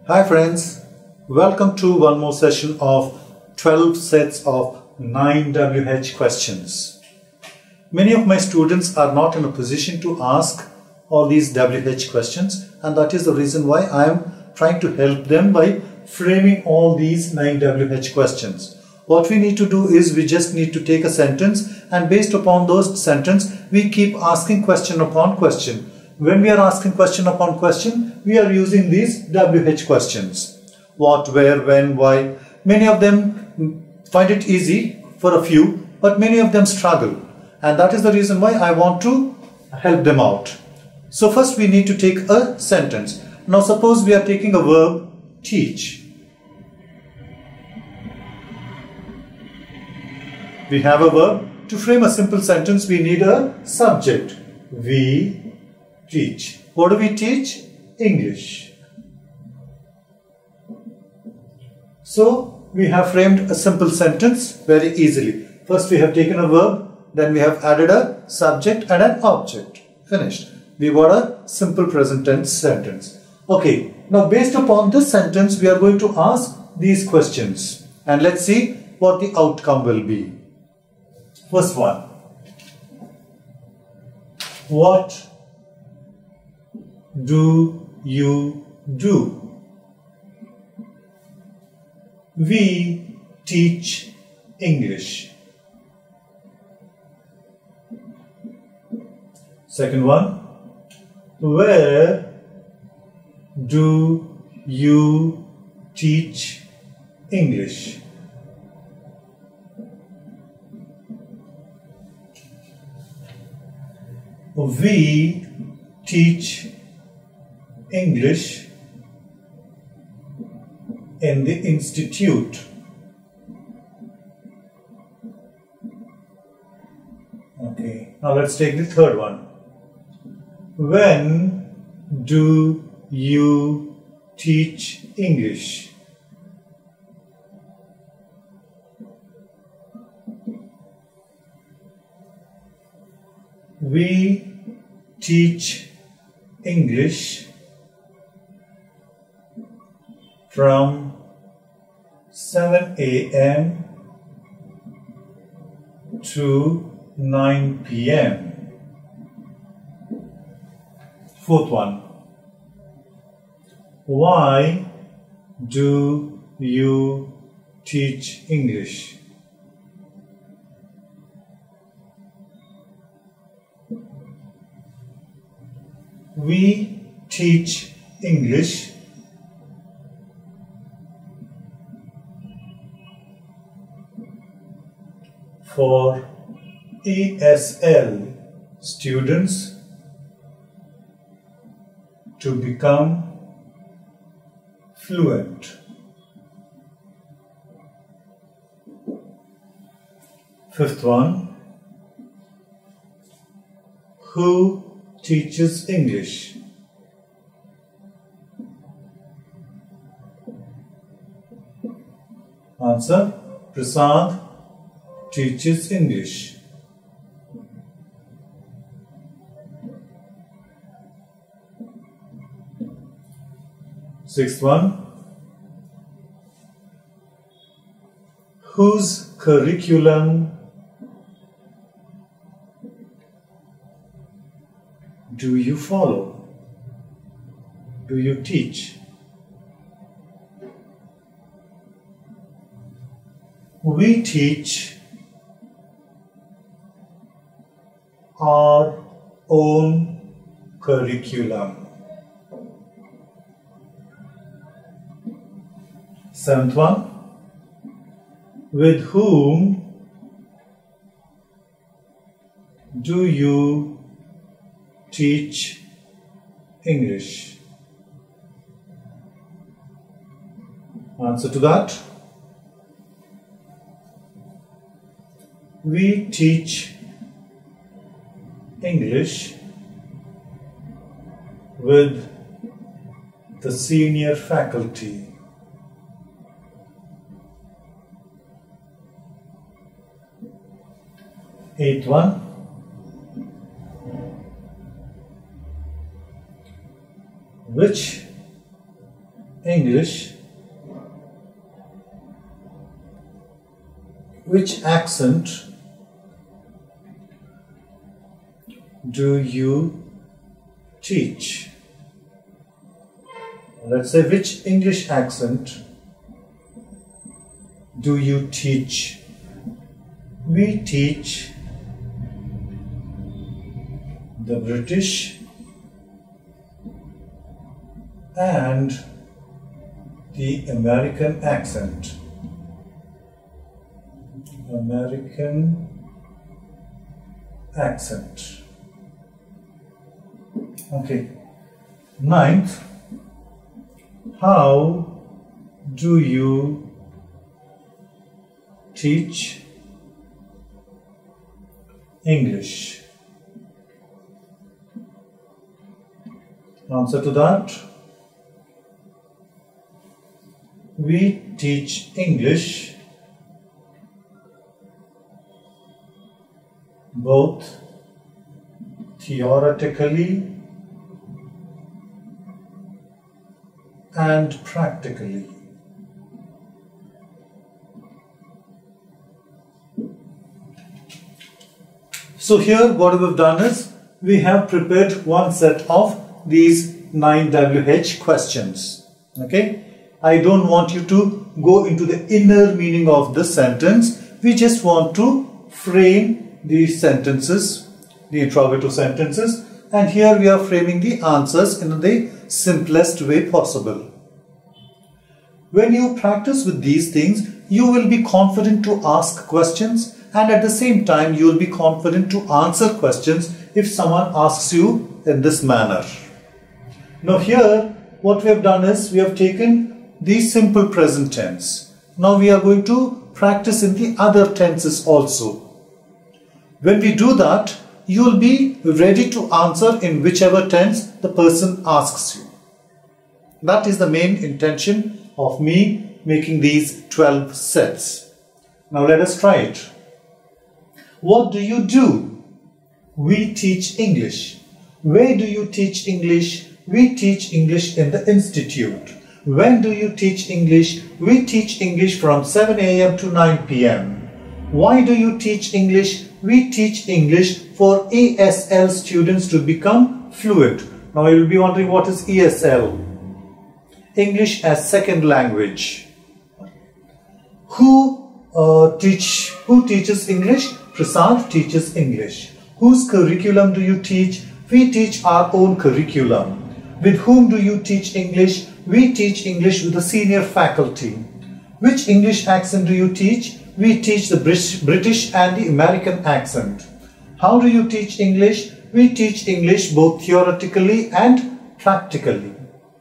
Hi friends, welcome to one more session of 12 sets of 9 WH questions. Many of my students are not in a position to ask all these WH questions, and that is the reason why I am trying to help them by framing all these 9 WH questions. What we need to do is we just need to take a sentence, and based upon those sentence we keep asking question upon question. When we are asking question upon question, we are using these WH questions. What, where, when, why. Many of them find it easy for a few, but many of them struggle. And that is the reason why I want to help them out. So first we need to take a sentence. Now suppose we are taking a verb, teach. We have a verb. To frame a simple sentence, we need a subject. We teach. What do we teach? English. So we have framed a simple sentence very easily. First we have taken a verb, then we have added a subject and an object. Finished. We got a simple present tense sentence. Okay, now based upon this sentence we are going to ask these questions, and let's see what the outcome will be. First one. What do you do? We teach English. Second one. Where do you teach English? We teach English in the institute. Okay, now let's take the third one. When do you teach English? We teach English from 7 a.m. to 9 p.m. Fourth one. Why do you teach English? We teach English for ESL students to become fluent. Fifth one. Who teaches English? Answer. Prasad teaches English. Sixth one. Whose curriculum do you follow? Do you teach? We teach our own curriculum. Seventh one. With whom do you teach English? Answer to that. We teach English with the senior faculty. Eighth one. Which English, which accent do you teach? Let's say, which English accent do you teach? We teach the British and the American accent. American accent. Okay. Ninth, how do you teach English? Answer to that: we teach English both theoretically and practically. So here what we have done is we have prepared one set of these 9 WH questions. Okay, I don't want you to go into the inner meaning of the sentence. We just want to frame these sentences, the interrogative sentences, and here we are framing the answers in the simplest way possible. When you practice with these things, you will be confident to ask questions, and at the same time you will be confident to answer questions if someone asks you in this manner. Now here what we have done is we have taken the simple present tense. Now we are going to practice in the other tenses also. When we do that, you will be ready to answer in whichever tense the person asks you. That is the main intention of me making these 12 sets. Now let us try it. What do you do? We teach English. Where do you teach English? We teach English in the institute. When do you teach English? We teach English from 7 a.m. to 9 p.m. Why do you teach English? We teach English for ESL students to become fluent. Now you will be wondering, what is ESL? English as second language. Who teaches English? Prasad teaches English. Whose curriculum do you teach? We teach our own curriculum. With whom do you teach English? We teach English with the senior faculty. Which English accent do you teach? We teach the British and the American accent. How do you teach English? We teach English both theoretically and practically.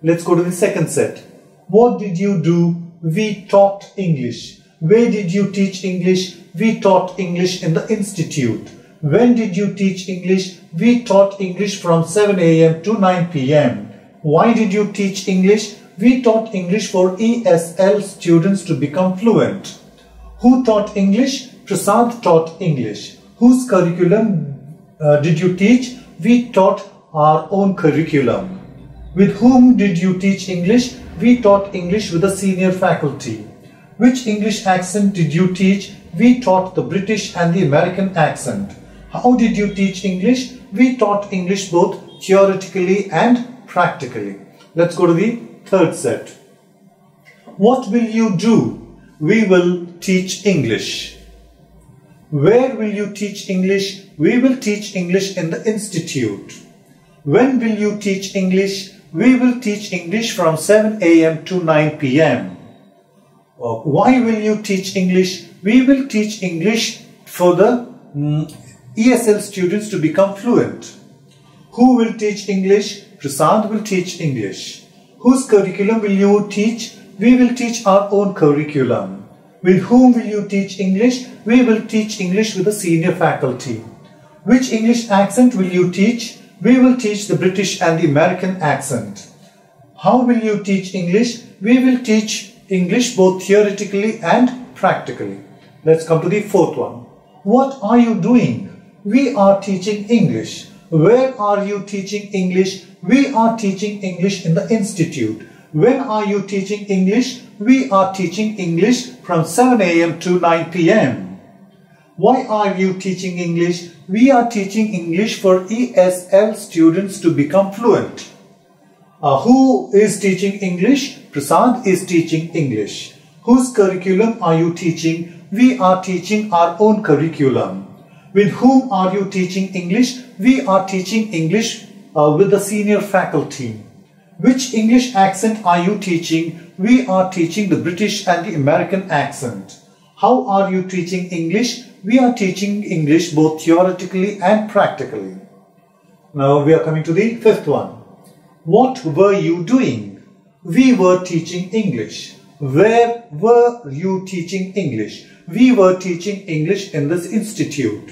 Let's go to the second set. What did you do? We taught English. Where did you teach English? We taught English in the institute. When did you teach English? We taught English from 7 a.m. to 9 p.m. Why did you teach English? We taught English for ESL students to become fluent. Who taught English? Prasad taught English. Whose curriculum did you teach? We taught our own curriculum. With whom did you teach English? We taught English with the senior faculty. Which English accent did you teach? We taught the British and the American accent. How did you teach English? We taught English both theoretically and practically. Let's go to the third set. What will you do? We will teach English. Where will you teach English? We will teach English in the institute. When will you teach English? We will teach English from 7 a.m. to 9 p.m. Why will you teach English? We will teach English for the ESL students to become fluent. Who will teach English? Prasad will teach English. Whose curriculum will you teach? We will teach our own curriculum. With whom will you teach English? We will teach English with the senior faculty. Which English accent will you teach? We will teach the British and the American accent. How will you teach English? We will teach English both theoretically and practically. Let's come to the fourth one. What are you doing? We are teaching English. Where are you teaching English? We are teaching English in the institute. When are you teaching English? We are teaching English from 7 a.m. to 9 p.m. Why are you teaching English? We are teaching English for ESL students to become fluent. Who is teaching English? Prasad is teaching English. Whose curriculum are you teaching? We are teaching our own curriculum. With whom are you teaching English? We are teaching English with the senior faculty. Which English accent are you teaching? We are teaching the British and the American accent. How are you teaching English? We are teaching English both theoretically and practically. Now we are coming to the fifth one. What were you doing? We were teaching English. Where were you teaching English? We were teaching English in this institute.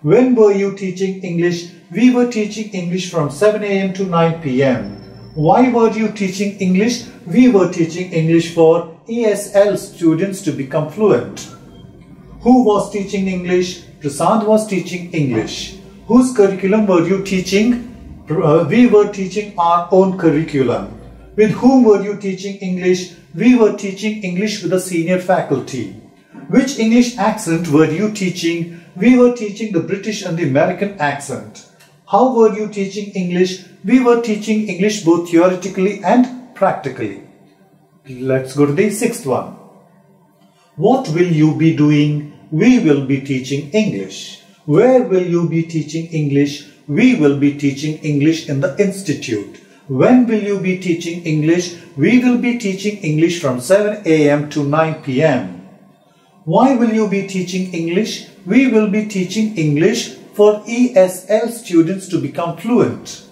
When were you teaching English? We were teaching English from 7 a.m. to 9 p.m. Why were you teaching English? We were teaching English for ESL students to become fluent. Who was teaching English? Prasad was teaching English. Whose curriculum were you teaching? We were teaching our own curriculum. With whom were you teaching English? We were teaching English with the senior faculty. Which English accent were you teaching? We were teaching the British and the American accent. How were you teaching English? We were teaching English both theoretically and practically. Let's go to the sixth one. What will you be doing? We will be teaching English. Where will you be teaching English? We will be teaching English in the institute. When will you be teaching English? We will be teaching English from 7 a.m. to 9 p.m. Why will you be teaching English? We will be teaching English for ESL students to become fluent.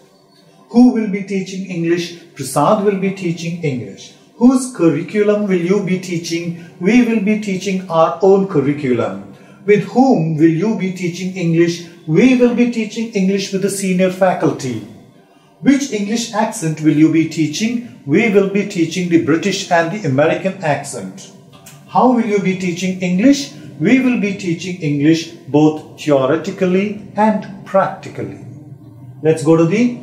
Who will be teaching English? Prasad will be teaching English. Whose curriculum will you be teaching? We will be teaching our own curriculum. With whom will you be teaching English? We will be teaching English with the senior faculty. Which English accent will you be teaching? We will be teaching the British and the American accent. How will you be teaching English? We will be teaching English both theoretically and practically. Let's go to the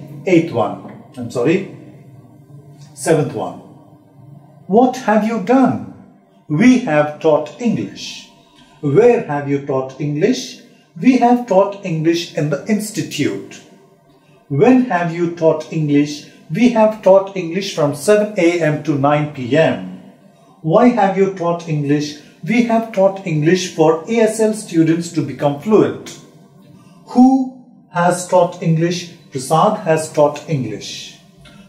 seventh one. What have you done? We have taught English. Where have you taught English? We have taught English in the institute. When have you taught English? We have taught English from 7 a.m. to 9 p.m. Why have you taught English? We have taught English for ESL students to become fluent. Who has taught English? Prasad has taught English.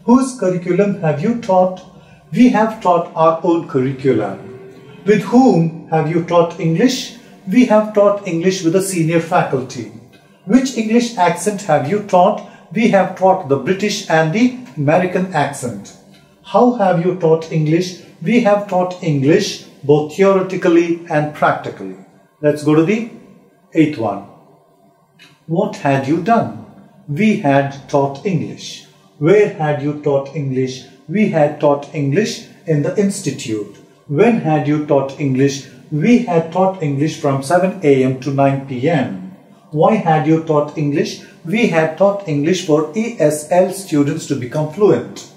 Whose curriculum have you taught? We have taught our own curriculum. With whom have you taught English? We have taught English with the senior faculty. Which English accent have you taught? We have taught the British and the American accent. How have you taught English? We have taught English both theoretically and practically. Let's go to the eighth one. What had you done? We had taught English. Where had you taught English? We had taught English in the institute. When had you taught English? We had taught English from 7 a.m. to 9 p.m. Why had you taught English? We had taught English for ESL students to become fluent.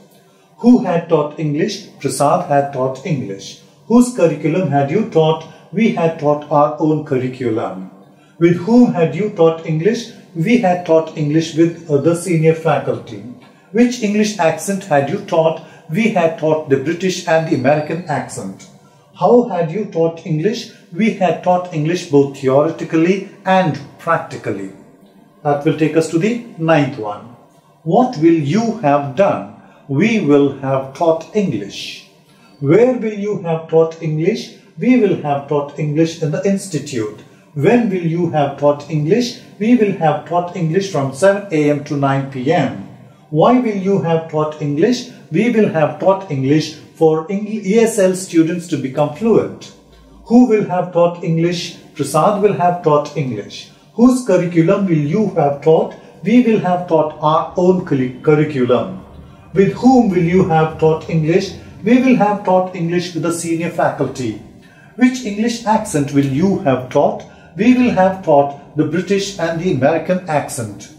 Who had taught English? Prasad had taught English. Whose curriculum had you taught? We had taught our own curriculum. With whom had you taught English? We had taught English with the senior faculty. Which English accent had you taught? We had taught the British and the American accent. How had you taught English? We had taught English both theoretically and practically. That will take us to the ninth one. What will you have done? We will have taught English. Where will you have taught English? We will have taught English in the institute. When will you have taught English? We will have taught English from 7 a.m. to 9 p.m. Why will you have taught English? We will have taught English for ESL students to become fluent. Who will have taught English? Prasad will have taught English. Whose curriculum will you have taught? We will have taught our own curriculum. With whom will you have taught English? We will have taught English with the senior faculty. Which English accent will you have taught? We will have taught the British and the American accent.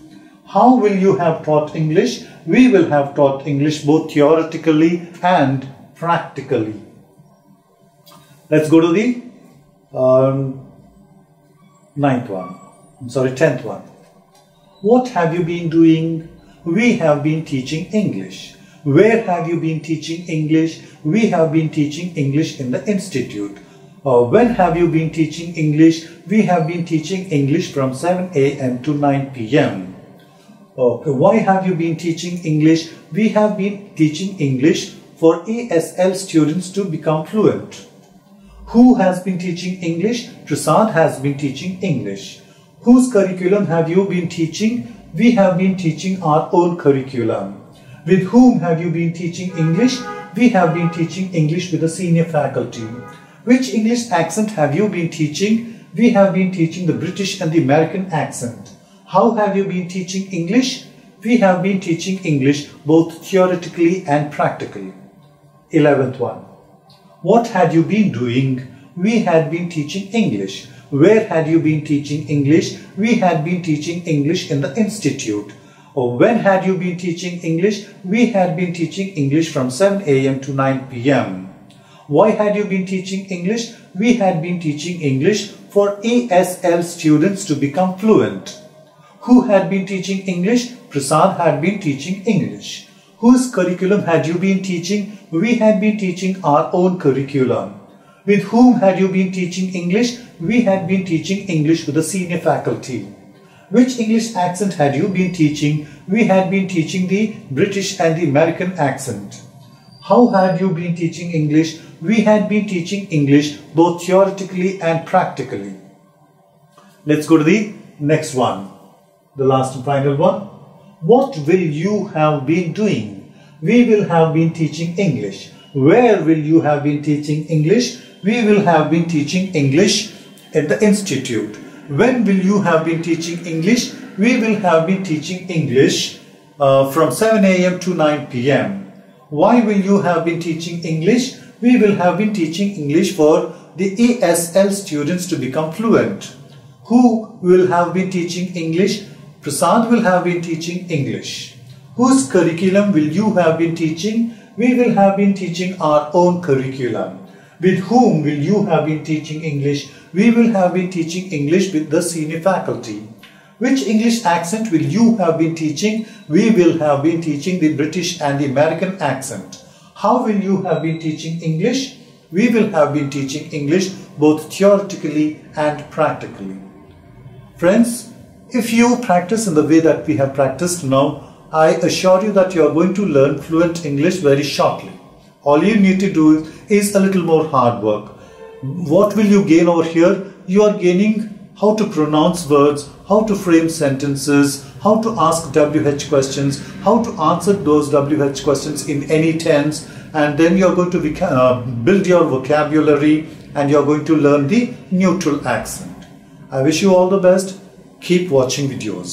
How will you have taught English? we will have taught English both theoretically and practically. Let's go to the 10th one. What have you been doing? We have been teaching English. Where have you been teaching English? We have been teaching English in the institute. When have you been teaching English? We have been teaching English from 7 a.m. to 9 p.m. Why have you been teaching English? We have been teaching English for ESL students to become fluent. Who has been teaching English? Prasad has been teaching English. Whose curriculum have you been teaching? We have been teaching our own curriculum. With whom have you been teaching English? We have been teaching English with the senior faculty. Which English accent have you been teaching? We have been teaching the British and the American accent. How have you been teaching English? We have been teaching English both theoretically and practically. 11th one. What had you been doing? We had been teaching English. Where had you been teaching English? We had been teaching English in the institute. When had you been teaching English? We had been teaching English from 7 a.m. to 9 p.m. Why had you been teaching English? We had been teaching English for ESL students to become fluent. Who had been teaching English? Prasad had been teaching English. Whose curriculum had you been teaching? We had been teaching our own curriculum. With whom had you been teaching English? We had been teaching English with the senior faculty. Which English accent had you been teaching? We had been teaching the British and the American accent. How had you been teaching English? We had been teaching English both theoretically and practically. Let's go to the next one, the last and final one. What will you have been doing? We will have been teaching English. Where will you have been teaching English? We will have been teaching English at the institute. When will you have been teaching English? We will have been teaching English from 7 a.m. to 9 p.m. Why will you have been teaching English? We will have been teaching English for the ESL students to become fluent. Who will have been teaching English? Prasad will have been teaching English. Whose curriculum will you have been teaching? We will have been teaching our own curriculum. With whom will you have been teaching English? We will have been teaching English with the senior faculty. Which English accent will you have been teaching? We will have been teaching the British and the American accent. How will you have been teaching English? We will have been teaching English both theoretically and practically. Friends, if you practice in the way that we have practiced now, I assure you that you are going to learn fluent English very shortly. All you need to do is a little more hard work. What will you gain over here? You are gaining how to pronounce words, how to frame sentences, how to ask WH questions, how to answer those WH questions in any tense, and then you are going to build your vocabulary and you are going to learn the neutral accent. I wish you all the best. Keep watching videos.